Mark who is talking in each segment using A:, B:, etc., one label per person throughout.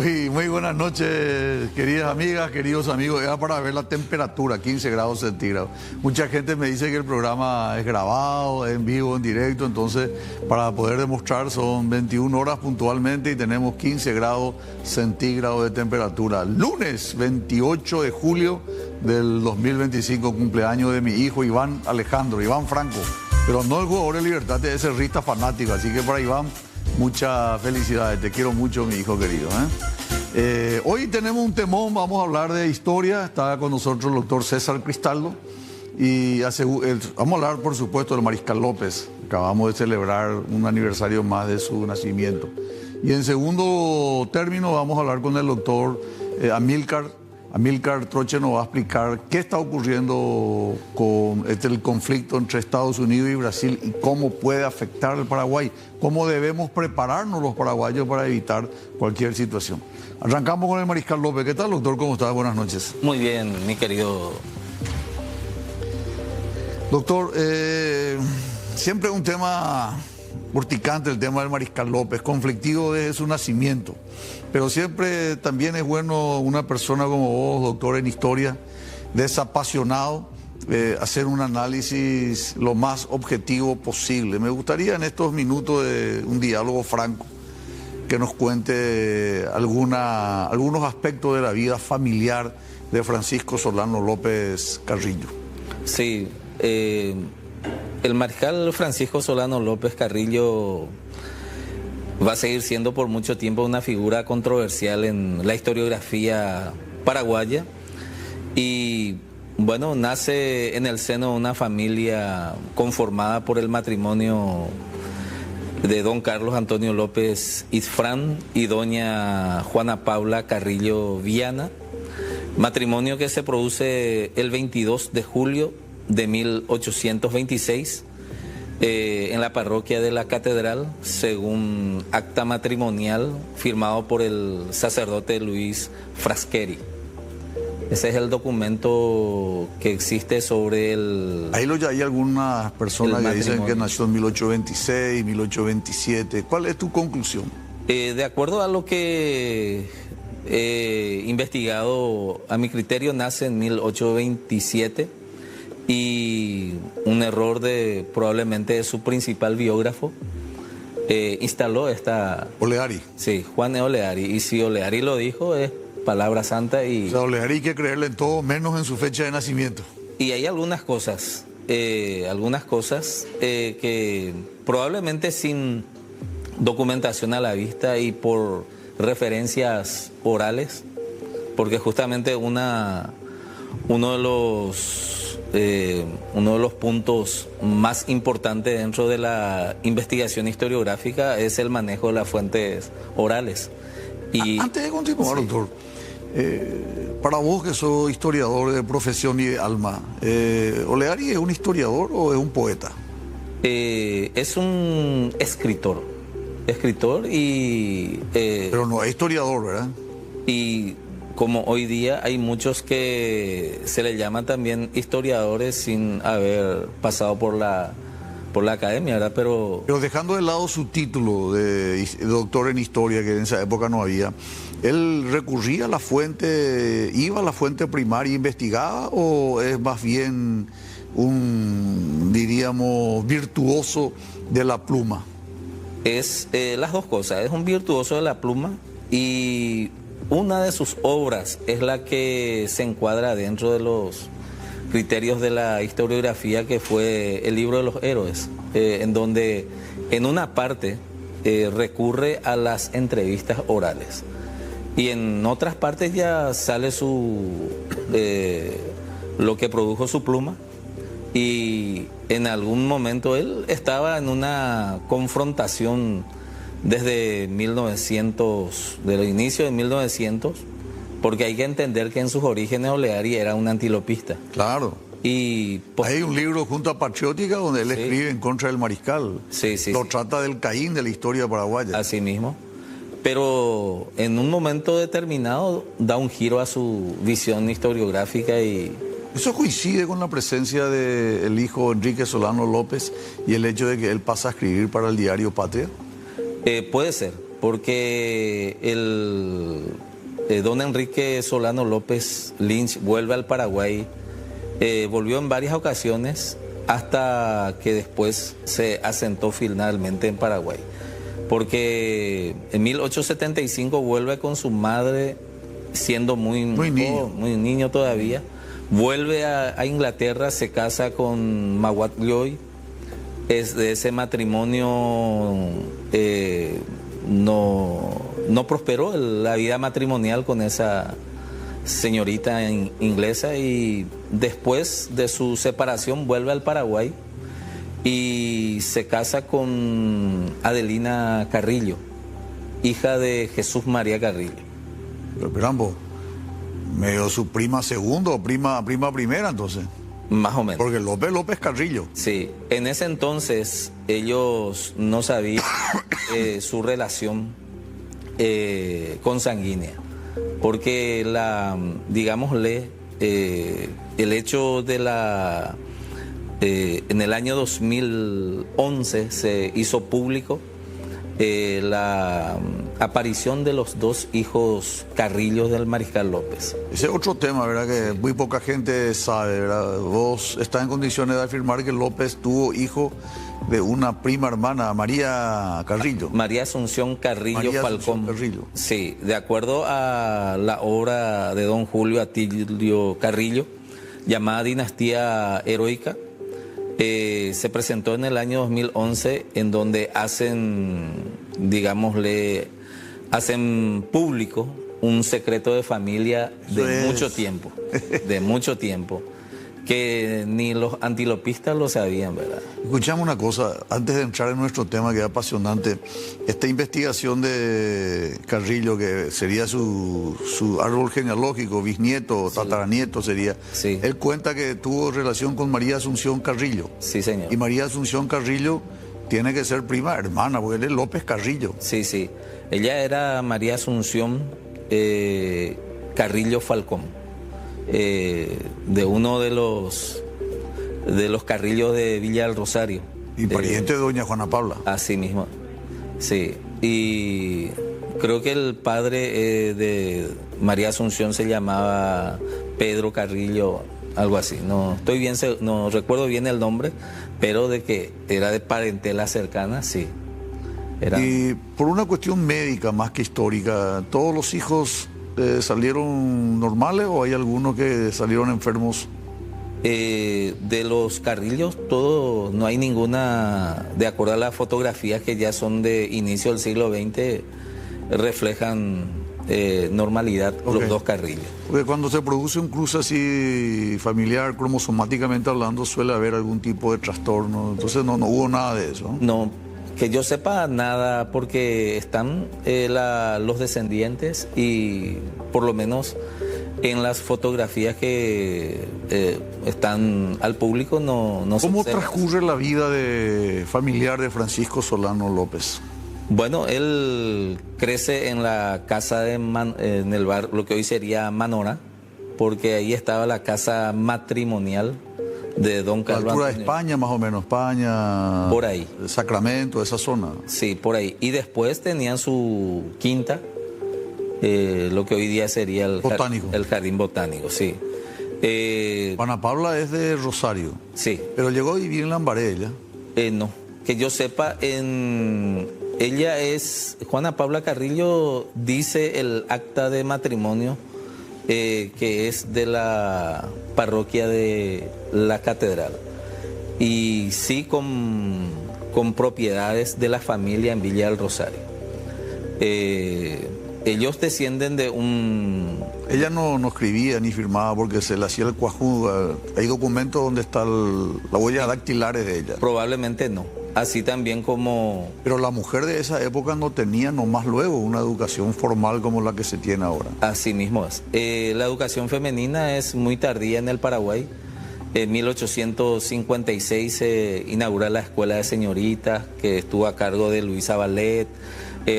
A: Y muy buenas noches, queridas amigas, queridos amigos. Era para ver la temperatura, 15 grados centígrados. Mucha gente me dice que el programa es grabado, en vivo, en directo, entonces para poder demostrar son 21 horas puntualmente y tenemos 15 grados centígrados de temperatura. Lunes 28 de julio del 2025, cumpleaños de mi hijo Iván Franco, pero no el jugador de Libertad, es el rista fanático, así que para Iván, muchas felicidades, te quiero mucho, mi hijo querido. Hoy tenemos un temón, vamos a hablar de historia, está con nosotros el doctor César Cristaldo y vamos a hablar, por supuesto, del Mariscal López. Acabamos de celebrar un aniversario más de su nacimiento. Y en segundo término vamos a hablar con el doctor Amílcar Troche. Nos va a explicar qué está ocurriendo con el conflicto entre Estados Unidos y Brasil y cómo puede afectar al Paraguay, cómo debemos prepararnos los paraguayos para evitar cualquier situación. Arrancamos con el Mariscal López. ¿Qué tal, doctor? ¿Cómo está? Buenas noches.
B: Muy bien, mi querido.
A: Doctor, siempre un tema urticante el tema del Mariscal López, conflictivo desde su nacimiento. Pero siempre también es bueno una persona como vos, doctor en historia, desapasionado, hacer un análisis lo más objetivo posible. Me gustaría en estos minutos de un diálogo franco que nos cuente algunos aspectos de la vida familiar de Francisco Solano López Carrillo.
B: Sí, el mariscal Francisco Solano López Carrillo va a seguir siendo por mucho tiempo una figura controversial en la historiografía paraguaya y bueno, nace en el seno de una familia conformada por el matrimonio de don Carlos Antonio López Isfrán y doña Juana Paula Carrillo Viana, matrimonio que se produce el 22 de julio de 1826 en la parroquia de la Catedral, según acta matrimonial firmado por el sacerdote Luis Frasqueri. Ese es el documento que existe sobre el...
A: Ahí hay algunas personas que dicen que nació en 1826, 1827. ¿Cuál es tu conclusión?
B: De acuerdo a lo que he investigado, a mi criterio nace en 1827 y un error probablemente de su principal biógrafo instaló esta...
A: Oleari.
B: Sí, Juan Oleari. Y si Oleari lo dijo, es palabra santa y...
A: O sea, Oleari hay que creerle en todo, menos en su fecha de nacimiento.
B: Y hay algunas cosas que probablemente sin documentación a la vista y por referencias orales, porque justamente uno de los puntos más importantes dentro de la investigación historiográfica es el manejo de las fuentes orales.
A: Y antes de continuar, sí, doctor, para vos que sos historiador de profesión y de alma, ¿Oleari es un historiador o es un poeta?
B: Es un escritor y...
A: pero no es historiador, ¿verdad?
B: Y como hoy día hay muchos que se les llama también historiadores sin haber pasado por la academia, ¿verdad? Pero
A: dejando de lado su título de doctor en historia, que en esa época no había, ¿él recurría a la fuente, iba a la fuente primaria, investigaba, o es más bien un, diríamos, virtuoso de la pluma?
B: Es las dos cosas, es un virtuoso de la pluma y una de sus obras es la que se encuadra dentro de los criterios de la historiografía, que fue el libro de los héroes, en donde en una parte recurre a las entrevistas orales y en otras partes ya sale lo que produjo su pluma, y en algún momento él estaba en una confrontación desde 1900, del inicio de 1900, porque hay que entender que en sus orígenes Oleari era un antilopista.
A: Claro.
B: Y
A: hay un libro junto a Patriótica donde él escribe en contra del mariscal. Lo trata del Caín de la historia paraguaya.
B: Así mismo. Pero en un momento determinado da un giro a su visión historiográfica y...
A: ¿Eso coincide con la presencia del hijo Enrique Solano López y el hecho de que él pasa a escribir para el diario Patria?
B: Puede ser, porque don Enrique Solano López Lynch vuelve al Paraguay, volvió en varias ocasiones hasta que después se asentó finalmente en Paraguay. Porque en 1875 vuelve con su madre, siendo muy niño todavía, vuelve a Inglaterra, se casa con Mawat Lloyd. Es de ese matrimonio no prosperó la vida matrimonial con esa señorita inglesa, y después de su separación vuelve al Paraguay y se casa con Adelina Carrillo, hija de Jesús María Carrillo.
A: Pero ambos, medio su prima segunda o prima primera entonces.
B: Más o menos.
A: Porque López Carrillo.
B: Sí, en ese entonces ellos no sabían su relación consanguínea, porque digámosle, el hecho de en el año 2011 se hizo público la aparición de los dos hijos Carrillos del Mariscal López.
A: Ese es otro tema, ¿verdad? Que muy poca gente sabe, ¿verdad? Vos estás en condiciones de afirmar que López tuvo hijo de una prima hermana, María Carrillo.
B: María Asunción Carrillo Falcón.
A: Carrillo.
B: Sí, de acuerdo a la obra de don Julio Atilio Carrillo, llamada Dinastía Heroica, se presentó en el año 2011, en donde hacen público un secreto de familia de mucho tiempo, que ni los antilopistas lo sabían, ¿verdad?
A: Escuchamos una cosa, antes de entrar en nuestro tema, que es apasionante. Esta investigación de Carrillo, que sería su árbol genealógico, bisnieto, tataranieto sería.
B: Sí.
A: Él cuenta que tuvo relación con María Asunción Carrillo.
B: Sí, señor.
A: Y María Asunción Carrillo tiene que ser prima hermana, porque él es López Carrillo.
B: Sí, sí. Ella era María Asunción Carrillo Falcón, de uno de los Carrillos de Villa del Rosario.
A: Y pariente de doña Juana Paula.
B: Así mismo, sí. Y creo que el padre de María Asunción se llamaba Pedro Carrillo, algo así. No recuerdo bien el nombre, pero de que era de parentela cercana, sí.
A: Y por una cuestión médica más que histórica, ¿todos los hijos salieron normales o hay algunos que salieron enfermos?
B: De los Carrillos, no hay ninguna, de acuerdo a las fotografías que ya son de inicio del siglo XX, reflejan normalidad. Okay. Los dos Carrillos.
A: Porque cuando se produce un cruce así familiar, cromosomáticamente hablando, suele haber algún tipo de trastorno, entonces no hubo nada de eso.
B: No, que yo sepa nada, porque están los descendientes, y por lo menos en las fotografías que están al público no se
A: ¿Cómo
B: observa.
A: Transcurre la vida familiar de Francisco Solano López?
B: Bueno, él crece en la casa en el bar, lo que hoy sería Manora, porque ahí estaba la casa matrimonial de don Carlos.
A: A la altura de España, más o menos, España.
B: Por ahí.
A: Sacramento, esa zona.
B: Sí, por ahí. Y después tenían su quinta, lo que hoy día sería el jardín botánico, sí.
A: Juana Paula es de Rosario.
B: Sí.
A: Pero llegó a vivir en Lambaré, ¿ya?
B: No, que yo sepa, ella es, Juana Paula Carrillo, dice el acta de matrimonio, que es de la parroquia de la Catedral, y sí con propiedades de la familia en Villa del Rosario. Ellos descienden de un...
A: Ella no escribía ni firmaba porque se le hacía el cuajú. Hay documentos donde están las huellas dactilares de ella.
B: Probablemente no. Así también como...
A: Pero la mujer de esa época no tenía nomás luego una educación formal como la que se tiene ahora.
B: Así mismo es. La educación femenina es muy tardía en el Paraguay. En 1856 se inaugura la Escuela de Señoritas, que estuvo a cargo de Luisa Ballet,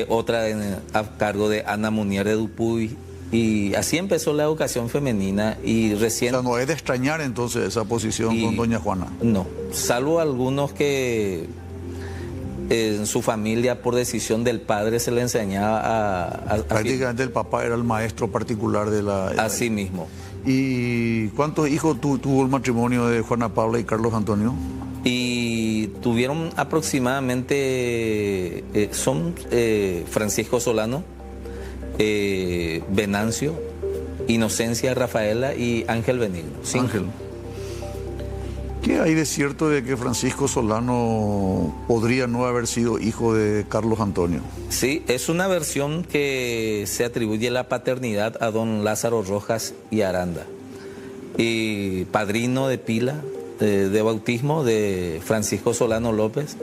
B: otra a cargo de Ana Munier de Dupuy, y así empezó la educación femenina. Y recién...
A: O sea, no es de extrañar entonces esa posición con doña Juana.
B: No, salvo algunos que en su familia, por decisión del padre, se le enseñaba
A: Prácticamente el papá era el maestro particular de la...
B: Así mismo.
A: ¿Y cuántos hijos tuvo el matrimonio de Juana Paula y Carlos Antonio?
B: Y tuvieron aproximadamente, Francisco Solano, Venancio, Inocencia Rafaela y Ángel Benigno.
A: Ángel. ¿Qué hay de cierto de que Francisco Solano podría no haber sido hijo de Carlos Antonio?
B: Sí, es una versión que se atribuye la paternidad a don Lázaro Rojas y Aranda, y padrino de pila de bautismo de Francisco Solano López,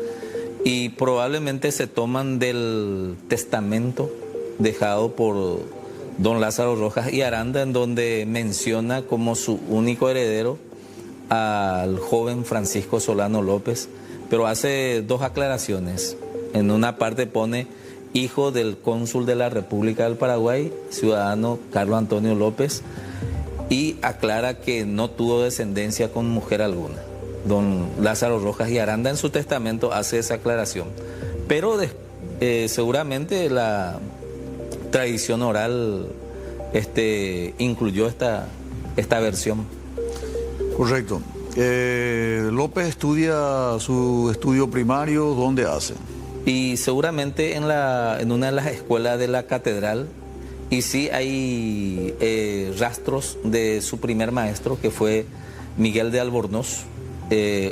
B: y probablemente se toman del testamento dejado por don Lázaro Rojas y Aranda, en donde menciona como su único heredero al joven Francisco Solano López, pero hace dos aclaraciones. En una parte pone hijo del cónsul de la República del Paraguay, ciudadano Carlos Antonio López, y aclara que no tuvo descendencia con mujer alguna. Don Lázaro Rojas y Aranda en su testamento hace esa aclaración, pero seguramente la tradición oral incluyó esta versión.
A: Correcto. López estudia su estudio primario, ¿dónde hace?
B: Y seguramente en una de las escuelas de la catedral, y sí hay rastros de su primer maestro, que fue Miguel de Albornoz,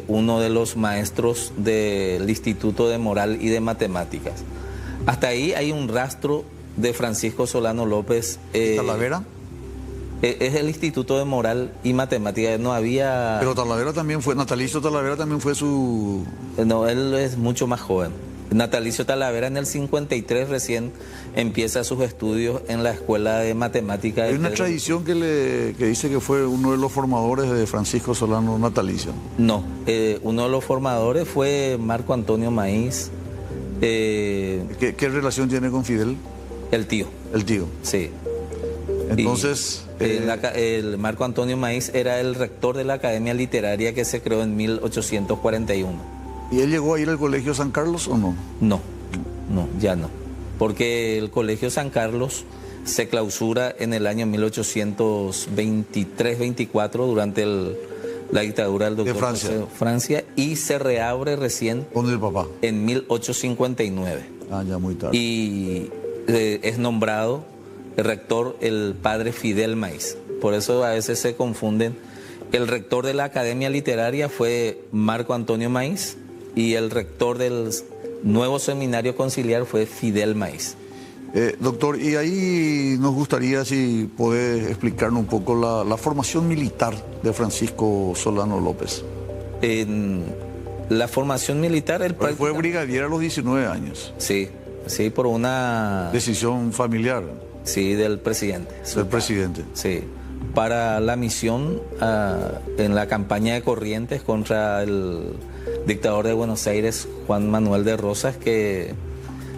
B: uno de los maestros del Instituto de Moral y de Matemáticas. Hasta ahí hay un rastro de Francisco Solano López.
A: ¿Talavera?
B: Es el Instituto de Moral y Matemática, no había...
A: Pero Talavera también fue, Natalicio Talavera también fue su...
B: No, él es mucho más joven. Natalicio Talavera en el 53 recién empieza sus estudios en la Escuela de Matemática.
A: Hay una tradición que dice que fue uno de los formadores de Francisco Solano Natalicio.
B: No, uno de los formadores fue Marco Antonio Maíz.
A: ¿Qué relación tiene con Fidel?
B: El tío.
A: El tío.
B: Sí.
A: Entonces...
B: el Marco Antonio Maíz era el rector de la Academia Literaria que se creó en 1841.
A: ¿Y él llegó a ir al Colegio San Carlos o no?
B: No, ya no. Porque el Colegio San Carlos se clausura en el año 1823-24 durante la dictadura del doctor
A: de Francia.
B: Francia, y se reabre recién
A: ¿Con el papá?
B: En 1859.
A: Ah, ya muy tarde.
B: Y es nombrado el rector el padre Fidel Maíz. Por eso a veces se confunden. El rector de la Academia Literaria fue Marco Antonio Maíz y el rector del nuevo seminario conciliar fue Fidel Maíz.
A: Doctor, y ahí nos gustaría si podés explicarnos un poco la formación militar de Francisco Solano López.
B: En la formación militar... Él
A: fue brigadier a los 19 años.
B: Sí, por una...
A: Decisión familiar.
B: Sí, del presidente.
A: Del presidente.
B: Sí, para la misión en la campaña de Corrientes contra el dictador de Buenos Aires, Juan Manuel de Rosas, que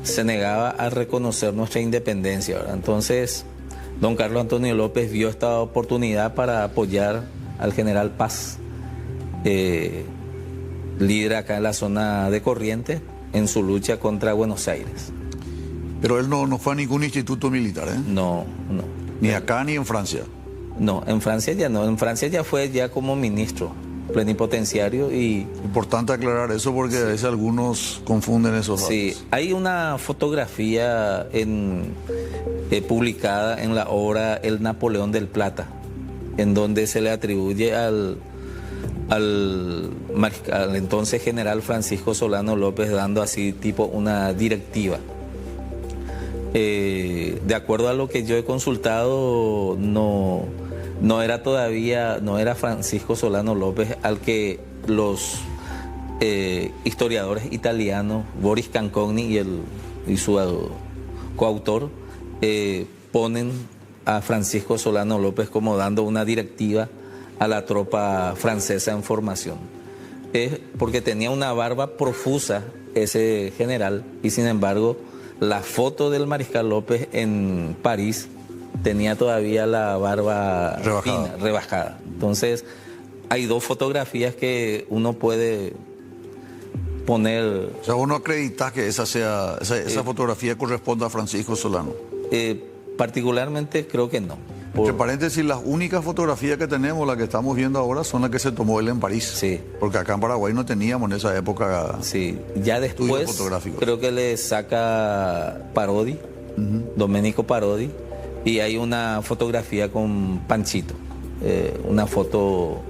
B: se negaba a reconocer nuestra independencia, ¿verdad? Entonces, don Carlos Antonio López vio esta oportunidad para apoyar al general Paz, líder acá en la zona de Corrientes, en su lucha contra Buenos Aires.
A: Pero él no fue a ningún instituto militar, ¿eh?
B: No.
A: Ni acá ni en Francia.
B: No, en Francia ya no. En Francia ya fue como ministro plenipotenciario y...
A: Importante aclarar eso porque a veces algunos confunden esos datos.
B: Sí, hay una fotografía publicada en la obra El Napoleón del Plata, en donde se le atribuye al entonces general Francisco Solano López dando así tipo una directiva. De acuerdo a lo que yo he consultado, no era Francisco Solano López al que los historiadores italianos, Boris Cancogni y su coautor, ponen a Francisco Solano López como dando una directiva a la tropa francesa en formación. Es porque tenía una barba profusa ese general, y sin embargo la foto del mariscal López en París tenía todavía la barba rebajada. Entonces hay dos fotografías que uno puede poner...
A: O sea, vos no acreditas que esa fotografía corresponda a Francisco Solano.
B: Particularmente creo que no.
A: Entre paréntesis, las únicas fotografías que tenemos, las que estamos viendo ahora, son las que se tomó él en París.
B: Sí.
A: Porque acá en Paraguay no teníamos en esa época.
B: Sí, ya después creo que le saca Parodi, Domenico Parodi, y hay una fotografía con Panchito. Una foto,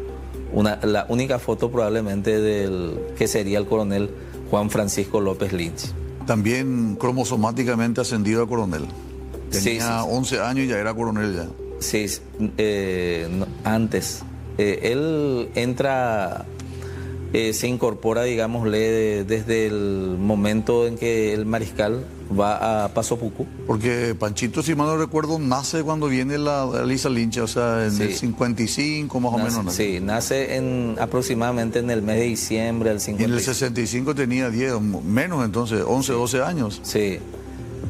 B: la única foto probablemente del que sería el coronel Juan Francisco López Lynch.
A: También cromosomáticamente ascendido a coronel. Tenía 11 años y ya era coronel ya.
B: Sí, antes. Él entra, se incorpora, digámosle, desde el momento en que el mariscal va a Paso Pucú.
A: Porque Panchito, si mal no recuerdo, nace cuando viene la Lisa Lynch, o sea, en el 55 más o menos. ¿No?
B: Sí, nace aproximadamente en el mes de diciembre del 55.
A: Y en el 65 tenía 10, menos entonces, 11, 12 años.
B: Sí,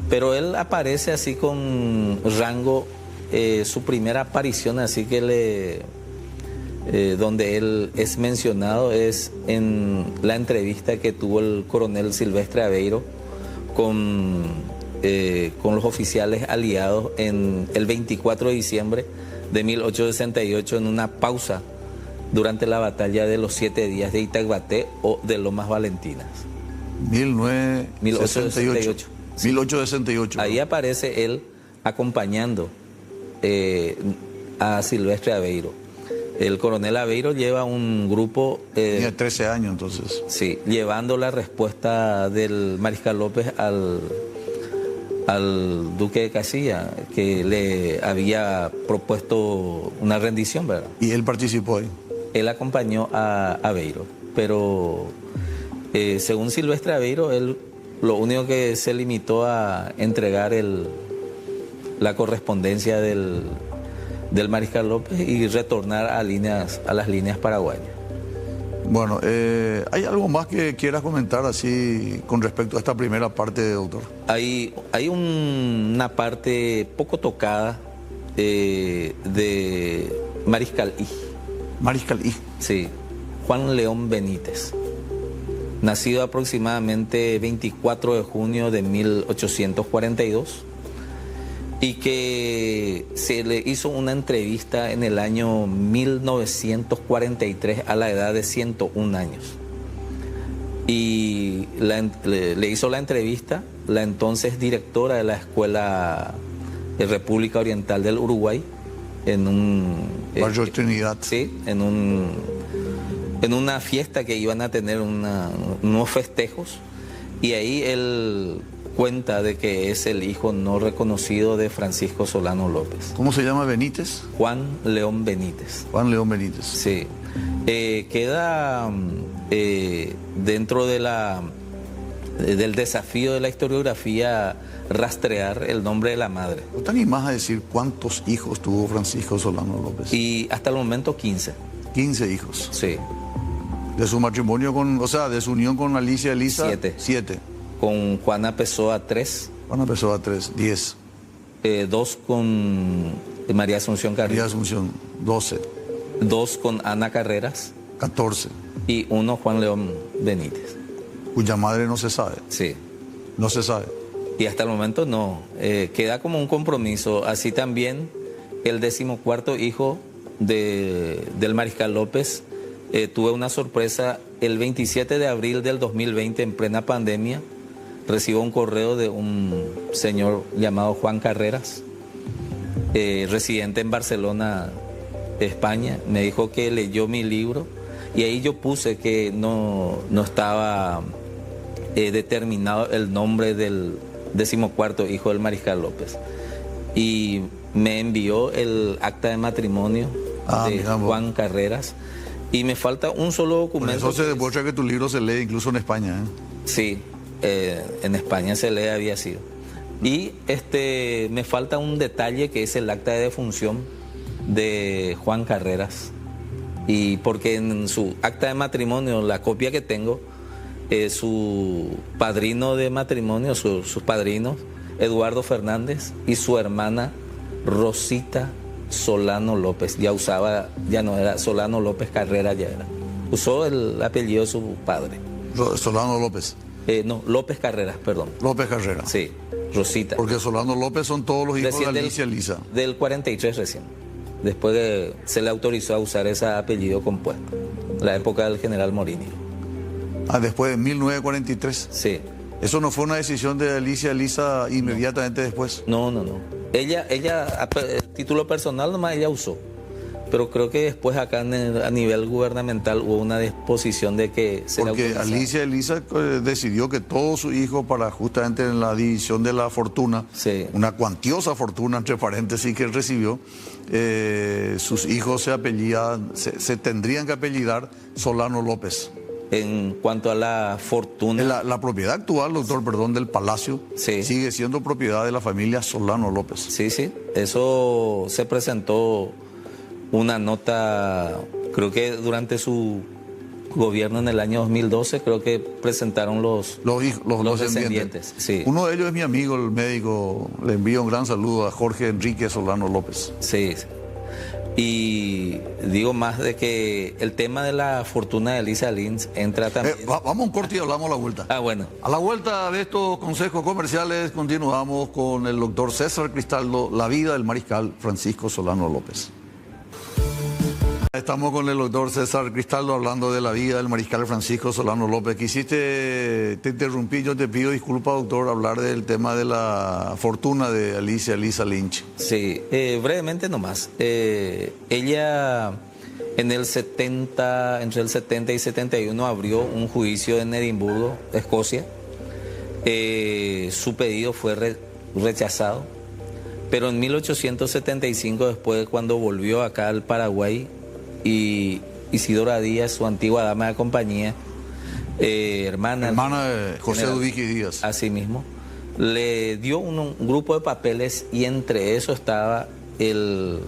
B: pero él aparece así con rango, su primera aparición, así que donde él es mencionado es en la entrevista que tuvo el coronel Silvestre Aveiro con los oficiales aliados en el 24 de diciembre de 1868 en una pausa durante la batalla de los 7 días de Itaguaté o de Lomas Valentinas.
A: 1868. 1868.
B: Ahí aparece él acompañando a Silvestre Aveiro. El coronel Aveiro lleva un grupo...
A: Tenía 13 años entonces.
B: Sí, llevando la respuesta del mariscal López al duque de Castilla, que le había propuesto una rendición, ¿verdad?
A: ¿Y él participó ahí?
B: Él acompañó a Aveiro, pero según Silvestre Aveiro, él lo único que se limitó a entregar la correspondencia del mariscal López y retornar a las líneas paraguayas.
A: Bueno, ¿hay algo más que quieras comentar así con respecto a esta primera parte, doctor?
B: Hay una parte poco tocada de Mariscal I.
A: Mariscal I.
B: Sí, Juan León Benítez. Nacido aproximadamente 24 de junio de 1842 y que se le hizo una entrevista en el año 1943 a la edad de 101 años. Y le hizo la entrevista la entonces directora de la Escuela de República Oriental del Uruguay en un...
A: Barrio Trinidad.
B: Sí, en una fiesta que iban a tener unos festejos, y ahí él cuenta de que es el hijo no reconocido de Francisco Solano López.
A: ¿Cómo se llama Benítez?
B: Juan León Benítez.
A: Juan León Benítez.
B: Sí. Queda dentro de del desafío de la historiografía rastrear el nombre de la madre.
A: ¿No te animás a decir cuántos hijos tuvo Francisco Solano López?
B: Y hasta el momento 15.
A: 15 hijos.
B: Sí.
A: De su matrimonio de su unión con Alicia Elisa. 7.
B: Con Juana Pessoa 3.
A: Juana Pessoa 3, 10.
B: 2 con María Asunción Carrillo.
A: María Asunción, 12.
B: 2 con Ana Carreras.
A: 14.
B: Y 1 Juan León Benítez.
A: Cuya madre no se sabe.
B: Sí.
A: No se sabe.
B: Y hasta el momento no. Queda como un compromiso. Así también el 14º hijo del mariscal López. Tuve una sorpresa el 27 de abril del 2020, en plena pandemia. Recibo un correo de un señor llamado Juan Carreras, residente en Barcelona, España. Me dijo que leyó mi libro y ahí yo puse que no estaba determinado el nombre del 14º hijo del mariscal López. Y me envió el acta de matrimonio de Juan Carreras. Y me falta un solo documento.
A: Por eso se demuestra que tu libro se lee incluso en España.
B: Sí, en España se lee, había sido. Y me falta un detalle que es el acta de defunción de Juan Carreras. Y porque en su acta de matrimonio, la copia que tengo, su padrino de matrimonio, sus padrinos, Eduardo Fernández y su hermana Rosita Solano López. Ya no era Solano López Carrera, ya era. Usó el apellido de su padre.
A: Solano López.
B: No, López Carreras, perdón.
A: López Carrera.
B: Sí, Rosita.
A: Porque Solano López son todos los hijos
B: Recién
A: de Alicia Elisa.
B: Del 43 recién. Después de, se le autorizó a usar ese apellido compuesto. La época del general Morini.
A: Ah, después de 1943.
B: Sí.
A: ¿Eso no fue una decisión de Alicia Elisa inmediatamente después?
B: No. Ella, a título personal nomás ella usó. Pero creo que después acá a nivel gubernamental hubo una disposición de que se
A: Porque
B: le autorizara.
A: Alicia Elisa decidió que todos sus hijos, para justamente en la división de la fortuna,
B: Sí.
A: una cuantiosa fortuna, entre paréntesis, que él recibió, sus hijos se tendrían que apellidar Solano López.
B: En cuanto a la fortuna,
A: La propiedad actual, doctor, perdón, del palacio,
B: Sí.
A: sigue siendo propiedad de la familia Solano López.
B: sí, eso se presentó una nota, creo que durante su gobierno en el año 2012, creo que presentaron los
A: Los
B: descendientes. Sí.
A: Uno de ellos es mi amigo, el médico. Le envío un gran saludo a Jorge Enrique Solano López.
B: Sí. Y digo más de que el tema de la fortuna de Elisa Lins entra también.
A: Vamos a un corte y hablamos a la vuelta.
B: Ah, bueno.
A: A la vuelta de estos consejos comerciales continuamos con el doctor César Cristaldo, la vida del mariscal Francisco Solano López. Estamos con el doctor César Cristaldo hablando de la vida del mariscal Francisco Solano López. Te interrumpí, yo te pido disculpas, doctor, hablar del tema de la fortuna de Alicia Elisa Lynch.
B: Sí, brevemente nomás. Ella entre el 70 y 71 abrió un juicio en Edimburgo, Escocia. Su pedido fue rechazado, pero en 1875, después cuando volvió acá al Paraguay, y Isidora Díaz, su antigua dama de compañía, hermana
A: de José Dubique Díaz.
B: así mismo, le dio un grupo de papeles y entre eso estaba el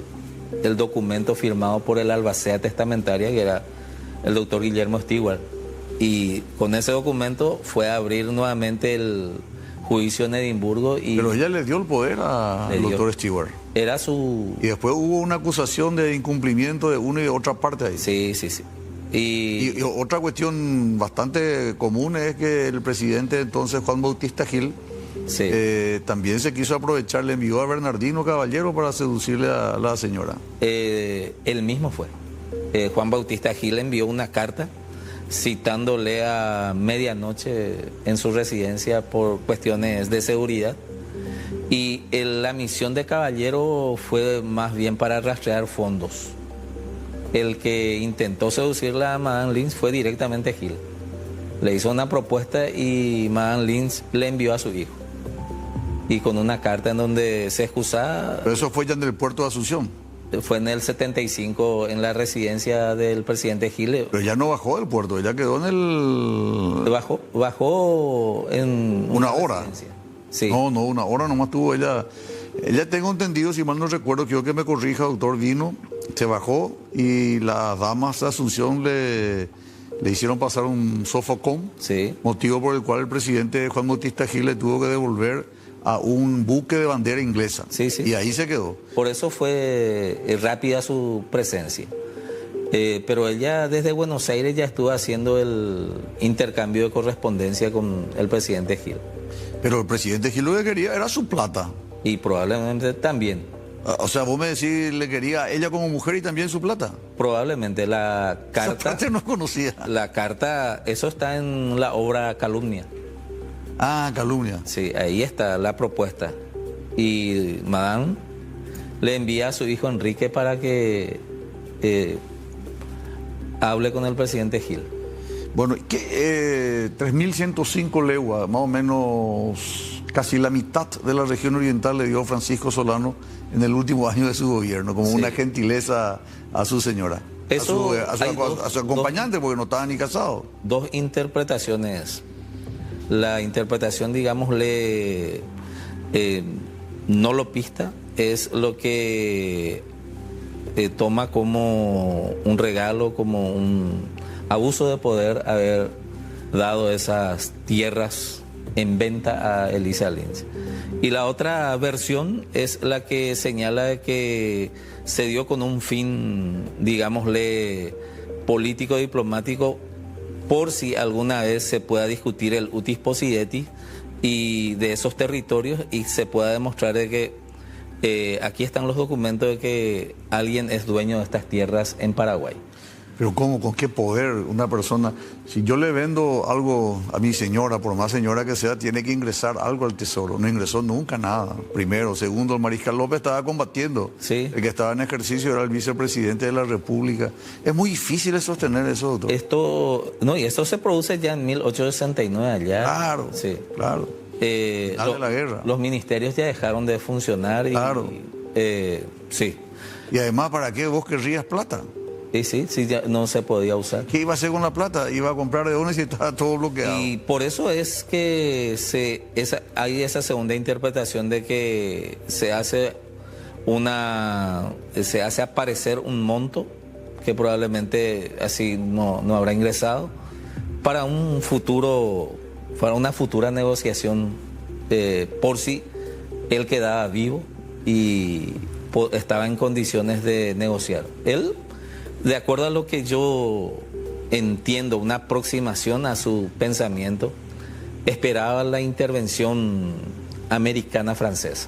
B: documento firmado por el albacea testamentaria, que era el doctor Guillermo Stewart. Y con ese documento fue a abrir nuevamente el juicio en Edimburgo.
A: Pero ella le dio el poder al doctor Stewart.
B: Era su...
A: Y después hubo una acusación de incumplimiento de una y de otra parte ahí.
B: Sí.
A: Y otra cuestión bastante común es que el presidente entonces, Juan Bautista Gil,
B: Sí.
A: También se quiso aprovechar, le envió a Bernardino Caballero para seducirle a la señora.
B: Él mismo fue. Juan Bautista Gil envió una carta citándole a medianoche en su residencia por cuestiones de seguridad. Y la misión de Caballero fue más bien para rastrear fondos. El que intentó seducirla a Madame Lins fue directamente Gil. Le hizo una propuesta y Madame Lins le envió a su hijo. Y con una carta en donde se excusaba.
A: Pero eso fue ya en el puerto de Asunción.
B: Fue en el 75 en la residencia del presidente Gil.
A: Pero ya no bajó del puerto, ella quedó en el...
B: Bajó en
A: una hora.
B: Sí.
A: No, una hora nomás tuvo ella. Ella, tengo entendido, si mal no recuerdo, quiero que me corrija, doctor, vino, se bajó y las damas de Asunción le hicieron pasar un sofocón,
B: Sí.
A: motivo por el cual el presidente Juan Bautista Gil le tuvo que devolver a un buque de bandera inglesa.
B: Sí.
A: Y ahí se quedó.
B: Por eso fue rápida su presencia. Pero ella desde Buenos Aires ya estuvo haciendo el intercambio de correspondencia con el presidente Gil.
A: Pero el presidente Gil lo que quería era su plata.
B: Y probablemente también.
A: O sea, vos me decís, le quería a ella como mujer y también su plata.
B: Probablemente la
A: Esa
B: carta...
A: parte no conocía.
B: La carta, eso está en la obra Calumnia.
A: Ah, calumnia.
B: Sí, ahí está la propuesta. Y Madame le envía a su hijo Enrique para que hable con el presidente Gil.
A: Bueno, 3.105 leguas, más o menos casi la mitad de la región oriental le dio Francisco Solano en el último año de su gobierno, como una gentileza a su señora.
B: Eso,
A: a su acompañante, porque no estaban ni casados.
B: Dos interpretaciones. La interpretación, digámosle, no lopista, es lo que toma como un regalo, como un abuso de poder haber dado esas tierras en venta a Elisa Lins. Y la otra versión es la que señala de que se dio con un fin, digámosle, político-diplomático por si alguna vez se pueda discutir el utis possidetis y de esos territorios y se pueda demostrar de que aquí están los documentos de que alguien es dueño de estas tierras en Paraguay.
A: Pero ¿cómo? ¿Con qué poder una persona? Si yo le vendo algo a mi señora, por más señora que sea, tiene que ingresar algo al tesoro. No ingresó nunca nada. Primero. Segundo, el mariscal López estaba combatiendo.
B: Sí.
A: El que estaba en ejercicio era el vicepresidente de la República. Es muy difícil de sostener eso, doctor.
B: No, y esto se produce ya en 1869 allá.
A: Claro,
B: sí.
A: Claro. De la guerra.
B: Los ministerios ya dejaron de funcionar.
A: Claro.
B: Sí.
A: Y además, ¿para qué vos querrías plata?
B: Sí, ya no se podía usar.
A: ¿Qué iba a hacer con la plata? Iba a comprar leones y estaba todo bloqueado.
B: Y por eso es que hay esa segunda interpretación de que se hace aparecer un monto que probablemente así no habrá ingresado para un futuro, para una futura negociación, por si él quedaba vivo y estaba en condiciones de negociar. Él, de acuerdo a lo que yo entiendo, una aproximación a su pensamiento, esperaba la intervención americana-francesa.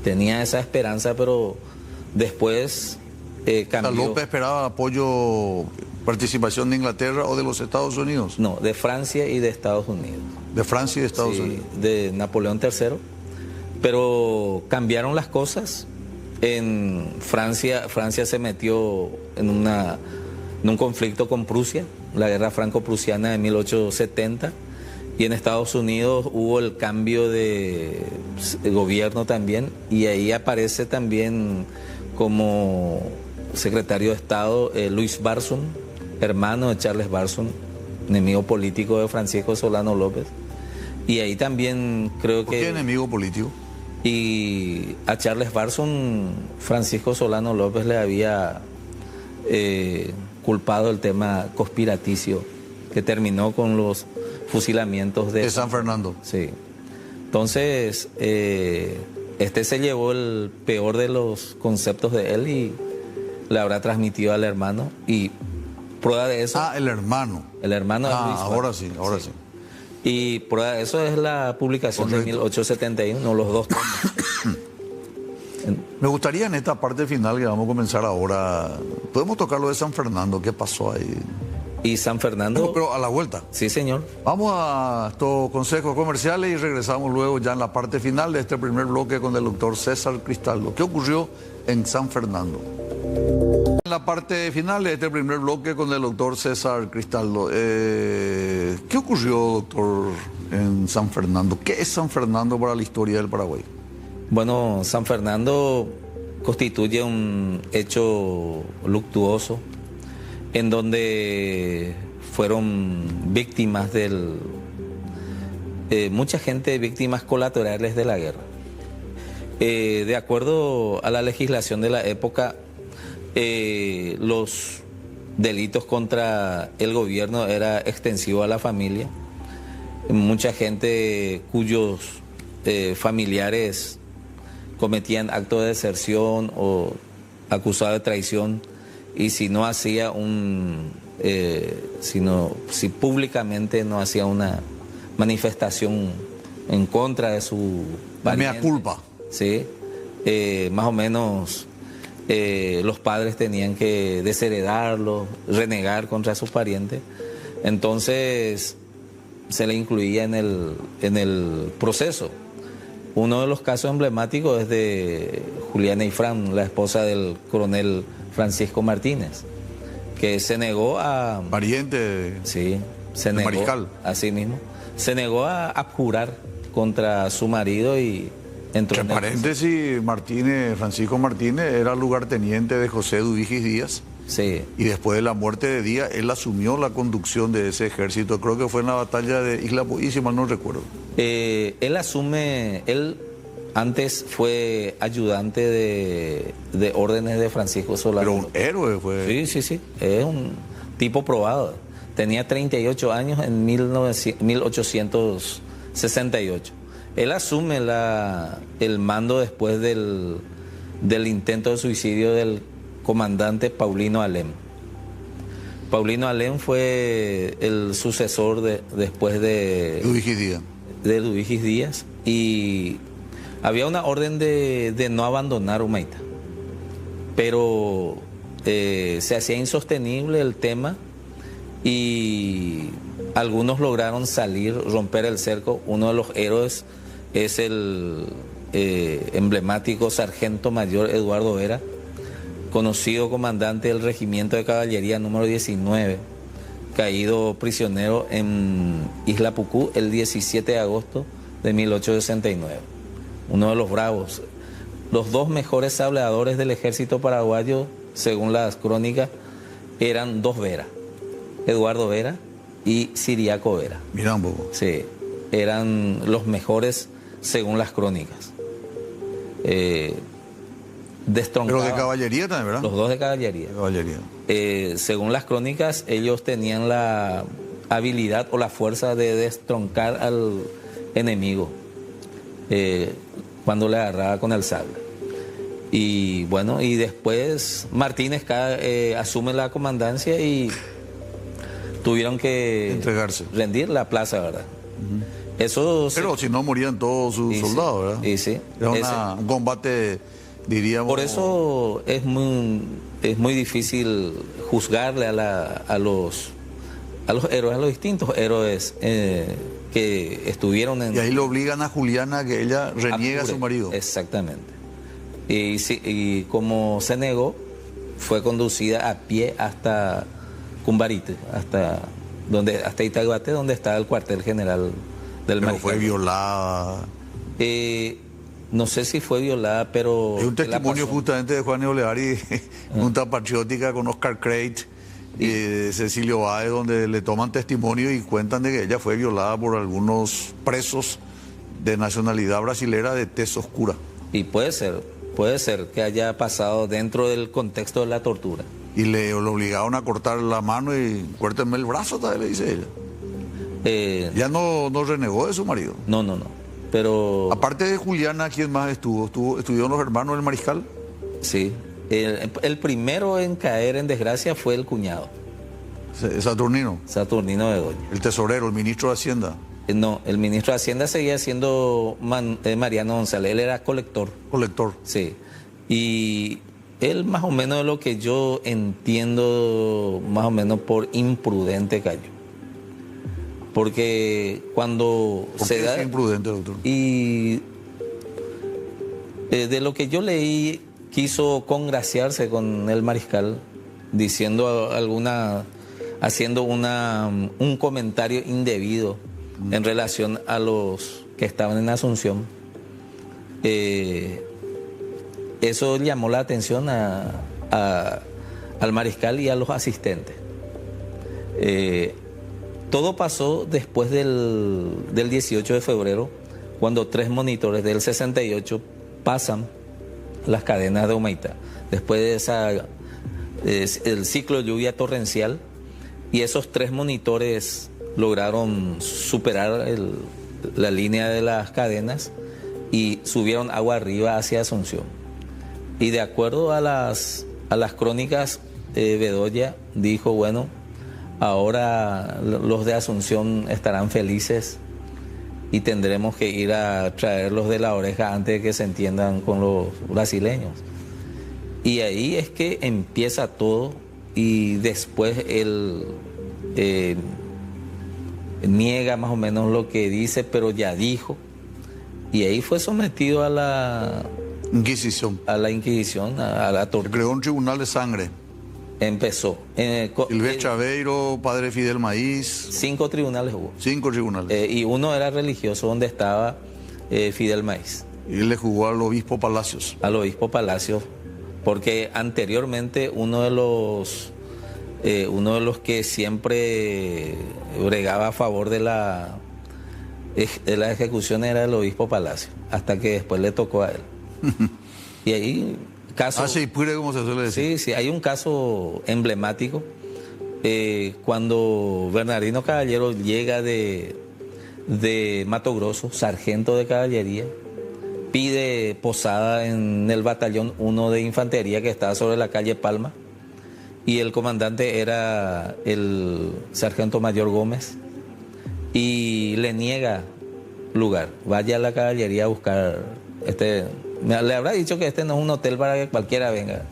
B: Tenía esa esperanza, pero después cambió.
A: ¿López esperaba apoyo, participación de Inglaterra o de los Estados Unidos?
B: No, de Francia y de Estados Unidos.
A: De Francia y de Estados Unidos.
B: De Napoleón III. Pero cambiaron las cosas. En Francia se metió en un conflicto con Prusia, la guerra franco-prusiana de 1870, y en Estados Unidos hubo el cambio de gobierno también, y ahí aparece también como secretario de Estado Luis Barson, hermano de Charles Barson, enemigo político de Francisco Solano López, y ahí también creo
A: ¿Por
B: que...
A: qué enemigo político?
B: Y a Charles Barson, Francisco Solano López le había culpado el tema conspiraticio que terminó con los fusilamientos
A: de San Fernando.
B: Sí. Entonces, este se llevó el peor de los conceptos de él y le habrá transmitido al hermano. Y prueba de eso...
A: el hermano.
B: El hermano de Luis
A: ahora sí, ahora sí.
B: Y prueba de eso es la publicación de 1871, los dos tomos.
A: Me gustaría en esta parte final que vamos a comenzar ahora, podemos tocar lo de San Fernando, ¿qué pasó ahí?
B: Y San Fernando...
A: Pero a la vuelta.
B: Sí, señor.
A: Vamos a estos consejos comerciales y regresamos luego ya en la parte final de este primer bloque con el doctor César Cristaldo. ¿Qué ocurrió en San Fernando? En la parte final de este primer bloque con el doctor César Cristaldo. ¿Qué ocurrió, doctor, en San Fernando? ¿Qué es San Fernando para la historia del Paraguay?
B: Bueno, San Fernando constituye un hecho luctuoso en donde fueron víctimas mucha gente víctimas colaterales de la guerra. De acuerdo a la legislación de la época, los delitos contra el gobierno era extensivo a la familia. Mucha gente cuyos familiares cometían actos de deserción o acusados de traición, y si no hacía si públicamente no hacía una manifestación en contra de su pariente,
A: mea culpa.
B: Sí, más o menos los padres tenían que desheredarlo, renegar contra sus parientes. Entonces se le incluía en el proceso. Uno de los casos emblemáticos es de Juliana Ifrán, la esposa del coronel Francisco Martínez, que se negó a...
A: Pariente.
B: Sí, se negó.
A: Mariscal.
B: Así mismo. Se negó a abjurar contra su marido y entró
A: entre paréntesis, Francisco Martínez era lugarteniente de José Dubigis Díaz.
B: Sí.
A: Y después de la muerte de Díaz, él asumió la conducción de ese ejército. Creo que fue en la batalla de Isla Puy, si mal no recuerdo.
B: Él antes fue ayudante de órdenes de Francisco Solano.
A: Pero un héroe fue.
B: Sí. Es un tipo probado. Tenía 38 años en 1868. Él asume el mando después del intento de suicidio del comandante Paulino Alem. Paulino Alem fue el sucesor después de Ludwig Díaz, y había una orden de no abandonar Humaitá, pero se hacía insostenible el tema y algunos lograron salir, romper el cerco. Uno de los héroes es el emblemático sargento mayor Eduardo Vera, conocido comandante del Regimiento de Caballería número 19, caído prisionero en Isla Pucú el 17 de agosto de 1869. Uno de los bravos. Los dos mejores sableadores del ejército paraguayo, según las crónicas, eran dos Vera: Eduardo Vera y Siriaco Vera.
A: Mira un poco.
B: Sí, eran los mejores según las crónicas.
A: Pero de caballería también, ¿verdad?
B: Los dos de caballería. Según las crónicas, ellos tenían la habilidad o la fuerza de destroncar al enemigo cuando le agarraba con el sable. Y bueno, y después Martínez asume la comandancia y tuvieron que
A: entregarse,
B: rendir la plaza, ¿verdad? Eso
A: pero si no morían todos sus soldados, ¿verdad?
B: Y sí.
A: Era un combate, diríamos.
B: Por eso es muy difícil juzgarle a los héroes, a los distintos héroes que estuvieron en...
A: Y ahí le obligan a Juliana que ella reniega a su marido.
B: Exactamente. Y como se negó, fue conducida a pie hasta Cumbarite, hasta Itaguaté, donde estaba el cuartel general del Mariscal.
A: Pero fue violada.
B: No sé si fue violada, pero...
A: Hay un testimonio justamente de Juan Oleari, junta patriótica con Oscar Crate y de Cecilio Báez, donde le toman testimonio y cuentan de que ella fue violada por algunos presos de nacionalidad brasilera de tez oscura.
B: Y puede ser que haya pasado dentro del contexto de la tortura.
A: Y le obligaron a cortar la mano y cuértenme el brazo, tal vez, le dice ella. Ya no renegó de su marido.
B: No. Pero...
A: Aparte de Juliana, ¿quién más ¿Estuvieron los hermanos del Mariscal?
B: Sí. El primero en caer en desgracia fue el cuñado.
A: Saturnino.
B: Saturnino Bedoya.
A: El tesorero, el ministro de Hacienda.
B: No, el ministro de Hacienda seguía siendo Mariano González. Él era colector.
A: Colector.
B: Sí. Y él, más o menos de lo que yo entiendo, más o menos por imprudente cayó. Porque cuando
A: se da... ¿Por qué es imprudente, doctor?
B: Y de lo que yo leí, quiso congraciarse con el Mariscal, haciendo un comentario indebido en relación a los que estaban en Asunción. Eso llamó la atención al Mariscal y a los asistentes. Todo pasó después del 18 de febrero, cuando 3 monitores del 68 pasan las cadenas de Humaitá. Después de el ciclo de lluvia torrencial, y esos 3 monitores lograron superar la línea de las cadenas y subieron agua arriba hacia Asunción. Y de acuerdo a las crónicas, Bedoya dijo, bueno, ahora los de Asunción estarán felices y tendremos que ir a traerlos de la oreja antes de que se entiendan con los brasileños. Y ahí es que empieza todo, y después él niega más o menos lo que dice, pero ya dijo. Y ahí fue sometido a la
A: Inquisición.
B: A la Inquisición, a la tortura.
A: Creó un tribunal de sangre.
B: Empezó.
A: Silvestre Chaveiro, padre Fidel Maíz.
B: 5 tribunales hubo.
A: 5 tribunales.
B: Y uno era religioso, donde estaba Fidel Maíz.
A: Y él le jugó al obispo Palacios.
B: Al obispo Palacios, porque anteriormente uno de los que siempre bregaba a favor de la ejecución era el obispo Palacios, hasta que después le tocó a él. Y ahí...
A: sí, pure, como se suele decir.
B: Sí, hay un caso emblemático. Cuando Bernardino Caballero llega de Mato Grosso, sargento de caballería, pide posada en el batallón 1 de infantería que estaba sobre la calle Palma, y el comandante era el sargento mayor Gómez, y le niega lugar. Vaya a la caballería a buscar, le habrá dicho que este no es un hotel para que cualquiera venga.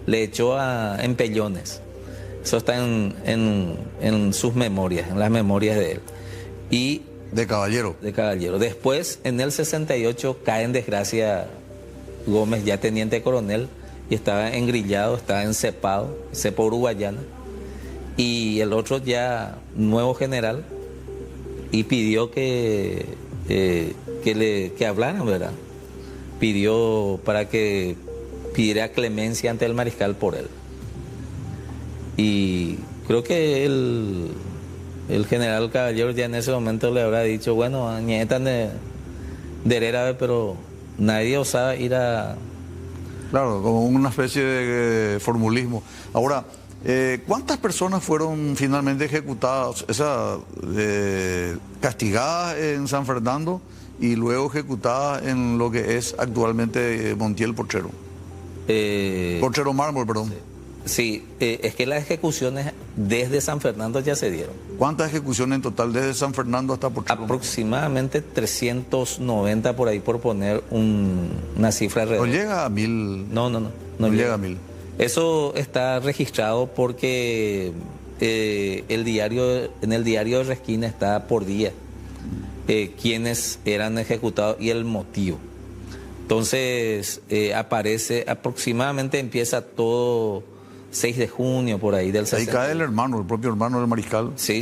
B: Le echó en Pellones. Eso está en sus memorias, en las memorias de él. Y
A: de caballero.
B: De caballero. Después, en el 68, cae en desgracia Gómez, ya teniente coronel, y estaba engrillado, estaba encepado, cepa uruguayana. Y el otro ya nuevo general, y pidió que hablaran, ¿verdad? Pidió para que pidiera clemencia ante el mariscal por él. Y creo que el general Caballero ya en ese momento le habrá dicho, bueno, nietan de Herrera, pero nadie osaba ir a...
A: Claro, como una especie de formulismo. Ahora, ¿cuántas personas fueron finalmente ejecutadas, castigadas en San Fernando y luego ejecutadas en lo que es actualmente Montiel Porchero? Porchero Mármol, perdón.
B: Sí, es que las ejecuciones desde San Fernando ya se dieron.
A: ¿Cuántas ejecuciones en total desde San Fernando hasta Porchero?
B: Aproximadamente 390 por ahí, por poner una cifra redonda.
A: ¿No llega a 1000?
B: No
A: llega a 1000.
B: Eso está registrado porque en el diario de Resquina está por día quienes eran ejecutados y el motivo. Entonces aparece, aproximadamente empieza todo 6 de junio por ahí del 60.
A: Ahí cae el propio hermano del mariscal.
B: Sí.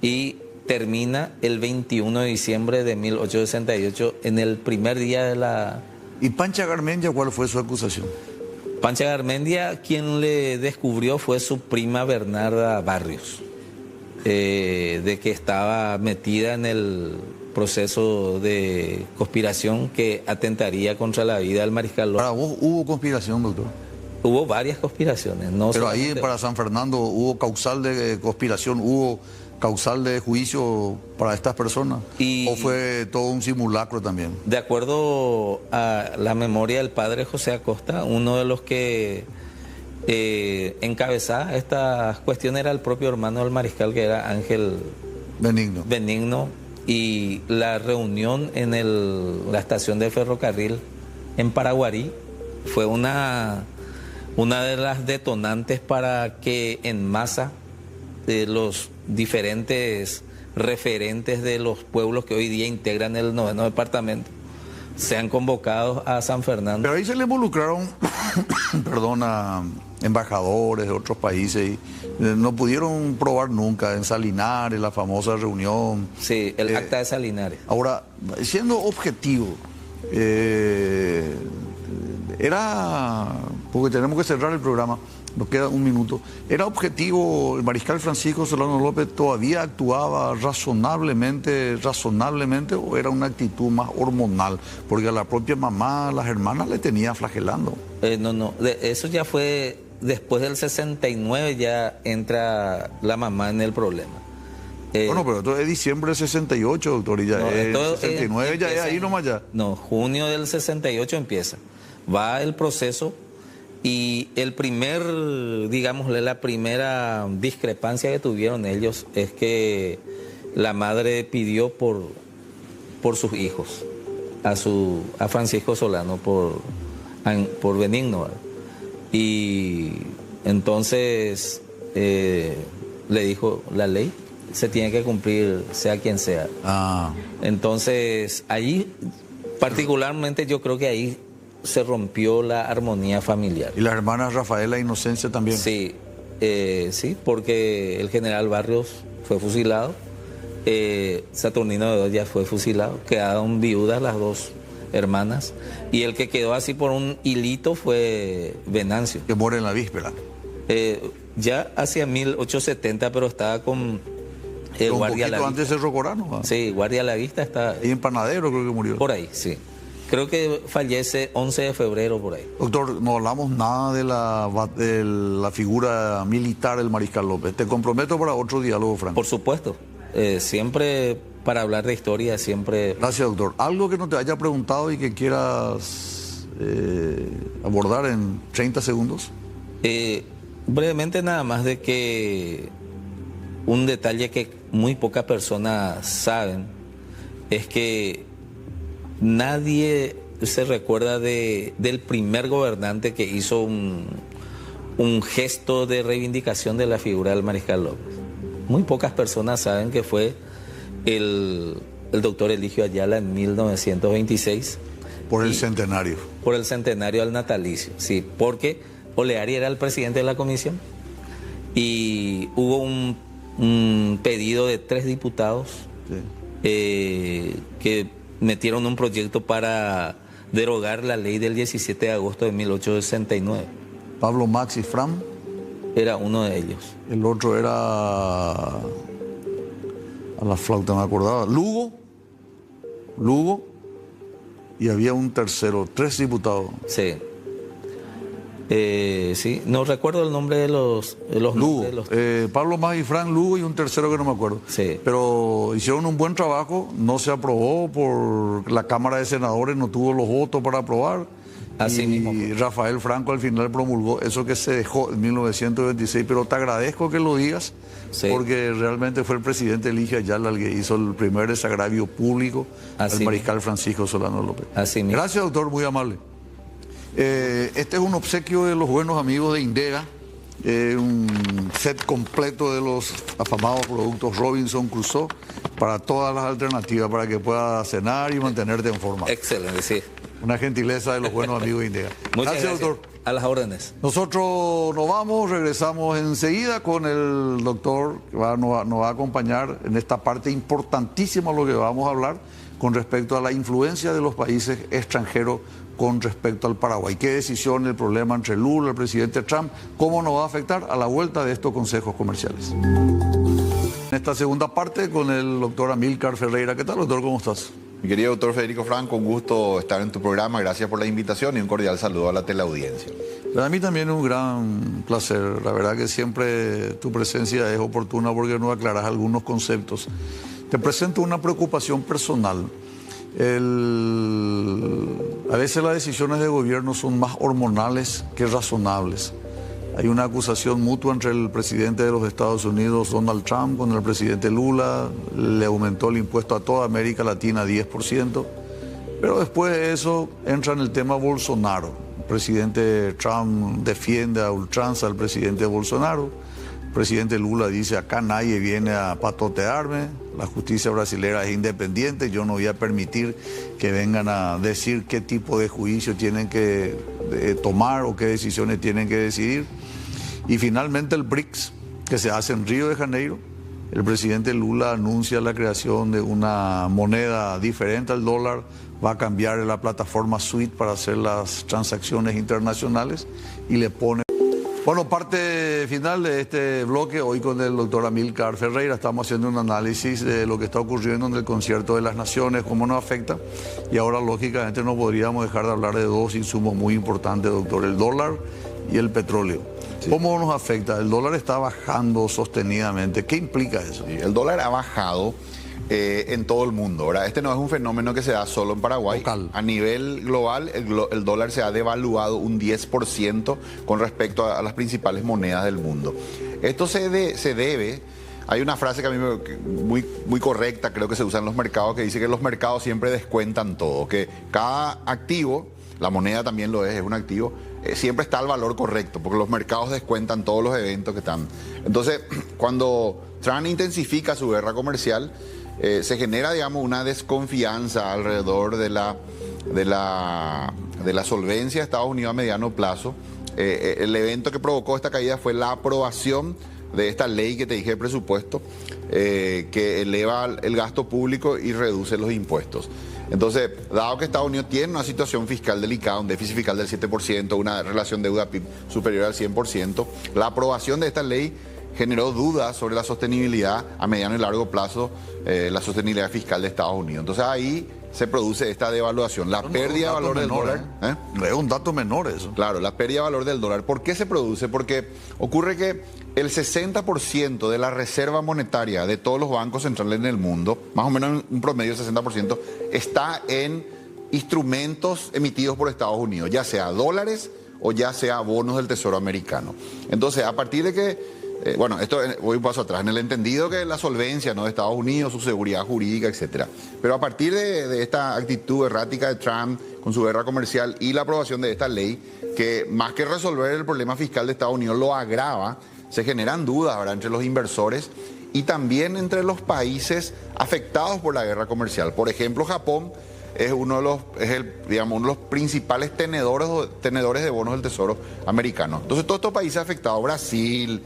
B: Y termina el 21 de diciembre de 1868, en el primer día de la...
A: ¿Y Pancha Garmendia cuál fue su acusación?
B: Pancha Garmendia, quien le descubrió fue su prima Bernarda Barrios, de que estaba metida en el proceso de conspiración que atentaría contra la vida del mariscal López.
A: ¿Para vos hubo conspiración, doctor?
B: Hubo varias conspiraciones. No
A: pero ahí para San Fernando hubo causal de conspiración, hubo causal de juicio para estas personas. ¿O fue todo un simulacro también?
B: De acuerdo a la memoria del padre José Acosta, uno de los que encabezaba estas cuestiones era el propio hermano del mariscal, que era Ángel Benigno. Y la reunión en la estación de ferrocarril en Paraguarí fue una de las detonantes para que en masa los diferentes referentes de los pueblos que hoy día integran el 9º departamento sean convocados a San Fernando.
A: Pero ahí se le involucraron, a embajadores de otros países y no pudieron probar nunca en Salinares, la famosa reunión.
B: Sí, el acta de Salinares.
A: Ahora, siendo objetivo, porque tenemos que cerrar el programa, nos queda un minuto, ¿era objetivo el mariscal Francisco Solano López todavía actuaba razonablemente o era una actitud más hormonal? Porque a la propia mamá, las hermanas le tenía flagelando.
B: Eso ya fue después del 69, ya entra la mamá en el problema.
A: Bueno, pero esto es diciembre del 68, doctor, y ya es 69, ya es ahí nomás ya.
B: No, junio del 68 empieza. Va el proceso y la primera discrepancia que tuvieron ellos es que la madre pidió por sus hijos, a Francisco Solano, por Benigno, ¿verdad? Y entonces le dijo, la ley se tiene que cumplir sea quien sea. Entonces ahí particularmente yo creo que ahí se rompió la armonía familiar.
A: ¿Y las hermanas Rafaela e Inocencia también?
B: Sí, porque el general Barrios fue fusilado, Saturnino de Doya fue fusilado, quedaron viudas las dos hermanas, y el que quedó así por un hilito fue Venancio.
A: Que muere en la víspera.
B: Ya hacia 1870, pero estaba con
A: Guardia la Vista. Antes de Cerro Corano.
B: Sí, Guardia la Vista está...
A: Y en Panadero creo que murió.
B: Por ahí, sí. Creo que fallece 11 de febrero por ahí.
A: Doctor, no hablamos nada de la figura militar del mariscal López. Te comprometo para otro diálogo, Frank.
B: Por supuesto. Siempre para hablar de historia, siempre...
A: Gracias, doctor. ¿Algo que no te haya preguntado y que quieras abordar en 30 segundos?
B: brevemente nada más de que un detalle que muy pocas personas saben es que nadie se recuerda del primer gobernante que hizo un gesto de reivindicación de la figura del Mariscal López. Muy pocas personas saben que fue el doctor Eligio Ayala en 1926.
A: Por el centenario.
B: Por el centenario al natalicio, sí, porque Oleari era el presidente de la comisión y hubo un pedido de 3 diputados que metieron un proyecto para derogar la ley del 17 de agosto de 1869.
A: Pablo Maxi Fram.
B: Era uno de ellos.
A: El otro era, a la flauta me acordaba, Lugo, y había un tercero, 3 diputados.
B: Sí. Sí, no recuerdo el nombre de los
A: Lugo,
B: de
A: Pablo Maxi Fram, Lugo y un tercero que no me acuerdo.
B: Sí.
A: Pero hicieron un buen trabajo, no se aprobó por la Cámara de Senadores, no tuvo los votos para aprobar.
B: Así mismo.
A: Y Rafael Franco al final promulgó eso que se dejó en 1926, pero te agradezco que lo digas,
B: sí,
A: porque realmente fue el presidente Eligio Ayala el que hizo el primer desagravio público al Mariscal Francisco Solano López.
B: Así mismo.
A: Gracias, doctor, muy amable. Este es un obsequio de los buenos amigos de Indega, un set completo de los afamados productos Robinson Crusoe para todas las alternativas, para que puedas cenar y mantenerte en forma.
B: Excelente, sí.
A: Una gentileza de los buenos amigos de Indega.
B: Muchas gracias,
A: doctor.
B: A las órdenes.
A: Nosotros nos vamos, regresamos enseguida con el doctor que nos va a acompañar en esta parte importantísima lo que vamos a hablar con respecto a la influencia de los países extranjeros con respecto al Paraguay. ¿Qué decisión, el problema entre Lula, el presidente Trump, cómo nos va a afectar a la vuelta de estos consejos comerciales? En esta segunda parte con el doctor Amílcar Ferreira. ¿Qué tal, doctor? ¿Cómo estás?
C: Mi querido doctor Federico Franco, un gusto estar en tu programa. Gracias por la invitación y un cordial saludo a la teleaudiencia.
A: Para mí también es un gran placer. La verdad que siempre tu presencia es oportuna porque nos aclaras algunos conceptos. Te presento una preocupación personal. A veces las decisiones de gobierno son más hormonales que razonables. Hay una acusación mutua entre el presidente de los Estados Unidos, Donald Trump, con el presidente Lula. Le aumentó el impuesto a toda América Latina 10%. Pero después de eso entra en el tema Bolsonaro. El presidente Trump defiende a ultranza al presidente Bolsonaro. El presidente Lula dice, acá nadie viene a patotearme, la justicia brasilera es independiente, yo no voy a permitir que vengan a decir qué tipo de juicio tienen que tomar o qué decisiones tienen que decidir. Y finalmente el BRICS, que se hace en Río de Janeiro. El presidente Lula anuncia la creación de una moneda diferente al dólar, va a cambiar la plataforma SWIFT para hacer las transacciones internacionales y le pone... Bueno, parte final de este bloque, hoy con el doctor Amílcar Ferreira, estamos haciendo un análisis de lo que está ocurriendo en el Concierto de las Naciones, cómo nos afecta, y ahora lógicamente no podríamos dejar de hablar de dos insumos muy importantes, doctor, el dólar y el petróleo. Sí. ¿Cómo nos afecta? El dólar está bajando sostenidamente, ¿qué implica eso?
C: Sí, el dólar ha bajado en todo el mundo, ¿verdad? Este no es un fenómeno que se da solo en Paraguay.
A: Local.
C: A nivel global, el dólar se ha devaluado un 10% con respecto a las principales monedas del mundo. Esto se debe... Hay una frase que a mí muy correcta, creo que se usa en los mercados, que dice que los mercados siempre descuentan todo, que cada activo, la moneda también lo es un activo, siempre está al valor correcto, porque los mercados descuentan todos los eventos que están. Entonces, cuando Trump intensifica su guerra comercial, se genera, digamos, una desconfianza alrededor de la solvencia de Estados Unidos a mediano plazo. El evento que provocó esta caída fue la aprobación de esta ley que te dije de presupuesto, que eleva el gasto público y reduce los impuestos. Entonces, dado que Estados Unidos tiene una situación fiscal delicada, un déficit fiscal del 7%, una relación deuda-PIB superior al 100%, la aprobación de esta ley generó dudas sobre la sostenibilidad a mediano y largo plazo, la sostenibilidad fiscal de Estados Unidos. Entonces ahí se produce esta devaluación, la pérdida de valor del dólar.
A: Es un dato menor eso.
C: Claro, la pérdida de valor del dólar. ¿Por qué se produce? Porque ocurre que el 60% de la reserva monetaria de todos los bancos centrales en el mundo, más o menos un promedio del 60%, está en instrumentos emitidos por Estados Unidos, ya sea dólares o ya sea bonos del Tesoro americano. Entonces, a partir de que bueno, esto voy un paso atrás, en el entendido que la solvencia, ¿no?, de Estados Unidos, su seguridad jurídica, etcétera. Pero a partir de esta actitud errática de Trump con su guerra comercial y la aprobación de esta ley, que más que resolver el problema fiscal de Estados Unidos lo agrava, se generan dudas, ¿verdad?, entre los inversores y también entre los países afectados por la guerra comercial. Por ejemplo, Japón es uno de los principales tenedores de bonos del Tesoro americano. Entonces, todos estos países afectados, Brasil,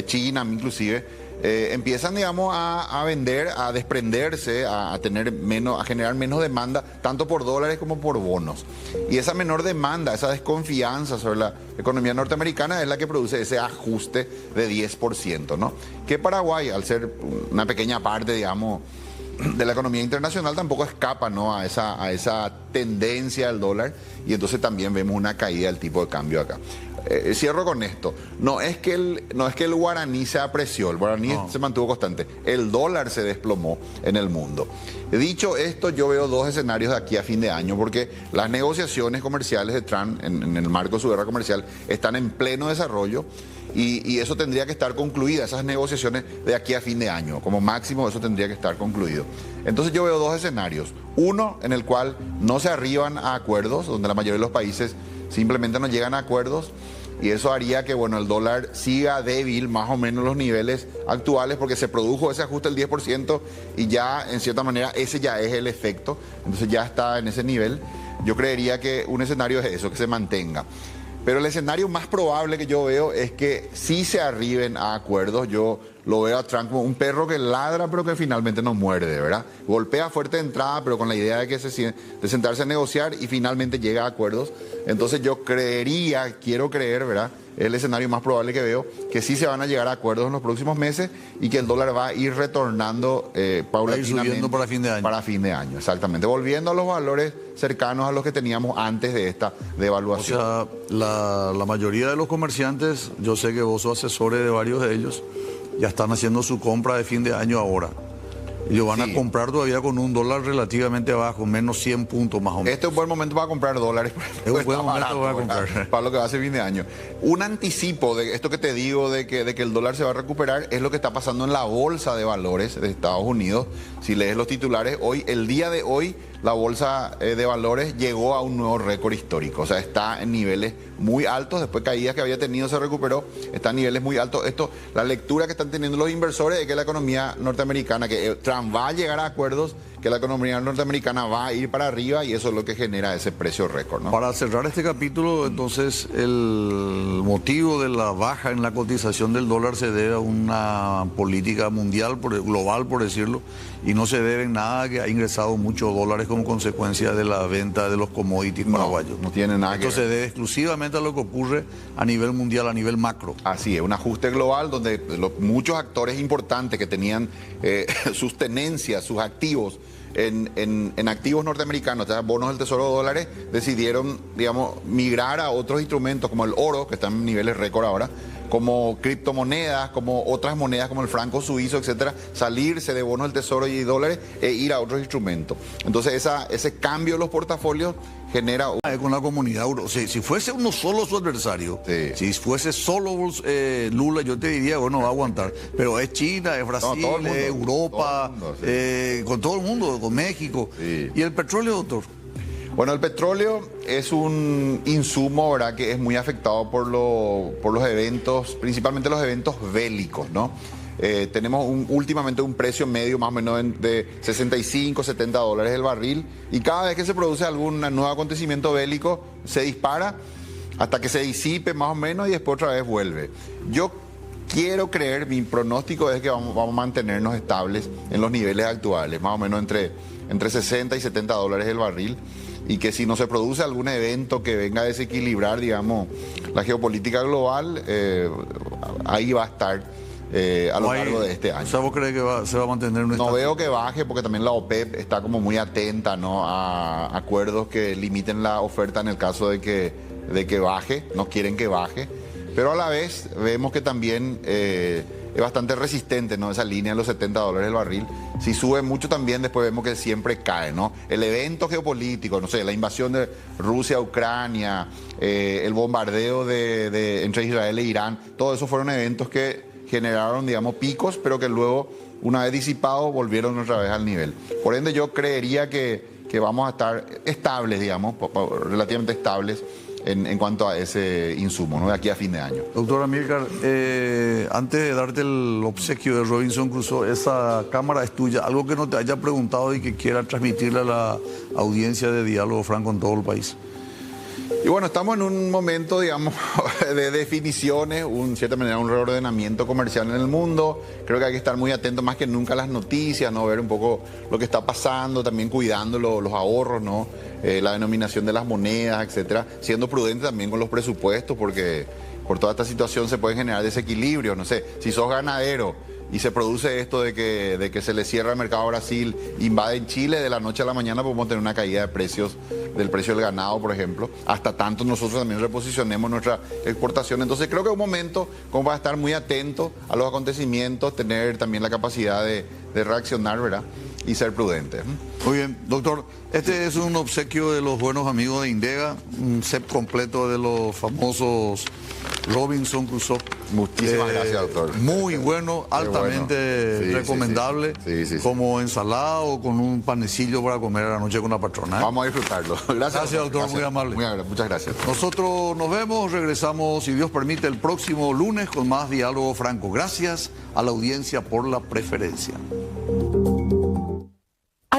C: China inclusive, empiezan, digamos, a vender, a desprenderse, a generar menos demanda, tanto por dólares como por bonos. Y esa menor demanda, esa desconfianza sobre la economía norteamericana es la que produce ese ajuste de 10%, ¿no? Que Paraguay, al ser una pequeña parte, digamos, de la economía internacional, tampoco escapa, ¿no?, a esa tendencia del dólar, y entonces también vemos una caída del tipo de cambio acá. Cierro con esto. No es que el guaraní se apreció, el guaraní se mantuvo constante, el dólar se desplomó en el mundo. Dicho esto, yo veo dos escenarios de aquí a fin de año, porque las negociaciones comerciales de Trump en el marco de su guerra comercial están en pleno desarrollo. Y eso tendría que estar concluida, esas negociaciones de aquí a fin de año. Como máximo eso tendría que estar concluido. Entonces yo veo dos escenarios. Uno en el cual no se arriban a acuerdos, donde la mayoría de los países simplemente no llegan a acuerdos. Y eso haría que, bueno, el dólar siga débil, más o menos los niveles actuales, porque se produjo ese ajuste del 10% y ya, en cierta manera, ese ya es el efecto. Entonces ya está en ese nivel. Yo creería que un escenario es eso, que se mantenga. Pero el escenario más probable que yo veo es que sí se arriben a acuerdos. Yo lo veo a Trump como un perro que ladra pero que finalmente no muerde, ¿verdad? Golpea fuerte de entrada, pero con la idea de sentarse a negociar y finalmente llega a acuerdos. Entonces yo quiero creer, ¿verdad?, es el escenario más probable que veo, que sí se van a llegar a acuerdos en los próximos meses y que el dólar va a ir retornando paulatinamente
A: para fin de año.
C: Para fin de año, exactamente. Volviendo a los valores cercanos a los que teníamos antes de esta devaluación.
A: O sea, la mayoría de los comerciantes, yo sé que vos sos asesores de varios de ellos, ya están haciendo su compra de fin de año ahora. Ellos van a comprar todavía con un dólar relativamente bajo, menos 100 puntos más o menos.
C: Este es un buen momento para comprar dólares.
A: Es un buen momento para comprar.
C: Para lo que va a ser fin de año. Un anticipo de esto que te digo de que el dólar se va a recuperar es lo que está pasando en la bolsa de valores de Estados Unidos. Si lees los titulares, el día de hoy, la bolsa de valores llegó a un nuevo récord histórico. O sea, está en niveles muy altos. Después caídas que había tenido se recuperó. Está en niveles muy altos. La lectura que están teniendo los inversores es que la economía norteamericana, que Trump va a llegar a acuerdos, que la economía norteamericana va a ir para arriba y eso es lo que genera ese precio récord, ¿no?
A: Para cerrar este capítulo, entonces, el motivo de la baja en la cotización del dólar se debe a una política mundial, global por decirlo, y no se debe en nada que ha ingresado muchos dólares como consecuencia de la venta de los commodities paraguayos.
C: No tiene nada que ver.
A: Esto se debe exclusivamente a lo que ocurre a nivel mundial, a nivel macro.
C: Así es, un ajuste global donde muchos actores importantes que tenían sus tenencias, sus activos en activos norteamerinos, o sea, bonos del Tesoro de dólares, decidieron, digamos, migrar a otros instrumentos como el oro, que están en niveles récord ahora, como criptomonedas, como otras monedas como el franco suizo, etcétera, salirse de bonos del Tesoro y dólares e ir a otros instrumentos. Entonces ese cambio de los portafolios genera...
A: Con la comunidad, si fuese uno solo su adversario, si fuese solo Lula, yo te diría, bueno, va a aguantar. Pero es China, es Brasil, es Europa, con todo el mundo, con México.
C: Sí.
A: ¿Y el petróleo, doctor?
C: Bueno, el petróleo es un insumo, ¿verdad?, que es muy afectado por los eventos, principalmente los eventos bélicos, ¿no? Tenemos últimamente un precio medio más o menos de 65, 70 dólares el barril, y cada vez que se produce algún nuevo acontecimiento bélico se dispara hasta que se disipe más o menos y después otra vez vuelve. Yo quiero creer, mi pronóstico es que vamos a mantenernos estables en los niveles actuales, más o menos entre 60 y 70 dólares el barril, y que si no se produce algún evento que venga a desequilibrar, digamos, la geopolítica global, ahí va a estar a lo largo de este año.
A: O sea, ¿vos crees que se va a mantener un
C: No
A: estatus?
C: veo que baje, porque también la OPEP está como muy atenta, ¿no?, a acuerdos que limiten la oferta en el caso de que baje, no quieren que baje, pero a la vez vemos que también es bastante resistente, ¿no?, esa línea de los 70 dólares el barril. Si sube mucho también, después vemos que siempre cae, ¿no? El evento geopolítico, no sé, la invasión de Rusia a Ucrania, el bombardeo entre Israel e Irán, todo eso fueron eventos que generaron, digamos, picos, pero que luego, una vez disipados, volvieron otra vez al nivel. Por ende, yo creería que vamos a estar estables, digamos, relativamente estables en cuanto a ese insumo, ¿no? De aquí a fin de año.
A: Doctor Amílcar, antes de darte el obsequio de Robinson Crusoe, esa cámara es tuya. Algo que no te haya preguntado y que quiera transmitirle a la audiencia de Diálogo Franco en todo el país.
C: Y bueno, estamos en un momento, digamos, de definiciones, en cierta manera un reordenamiento comercial en el mundo. Creo que hay que estar muy atentos más que nunca a las noticias, ¿no? Ver un poco lo que está pasando, también cuidando los ahorros, ¿no? La denominación de las monedas, etcétera. Siendo prudente también con los presupuestos, porque por toda esta situación se pueden generar desequilibrios. No sé, si sos ganadero y se produce esto de que se le cierra el mercado a Brasil, invaden Chile, de la noche a la mañana podemos tener una caída de precios, del precio del ganado, por ejemplo, hasta tanto nosotros también reposicionemos nuestra exportación. Entonces creo que es un momento como para estar muy atento a los acontecimientos, tener también la capacidad de reaccionar, ¿verdad? Y ser prudente.
A: Muy bien, doctor, este es un obsequio de los buenos amigos de Indega, un set completo de los famosos Robinson Crusoe.
C: Muchísimas gracias, doctor.
A: Muy bueno, altamente
C: bueno. Sí,
A: recomendable,
C: sí.
A: como ensalada o con un panecillo para comer a la noche con la patrona.
C: Vamos a disfrutarlo. Gracias,
A: doctor,
C: gracias.
A: muy amable.
C: Muchas gracias.
A: Nosotros nos vemos, regresamos, si Dios permite, el próximo lunes con más Diálogo Franco. Gracias a la audiencia por la preferencia.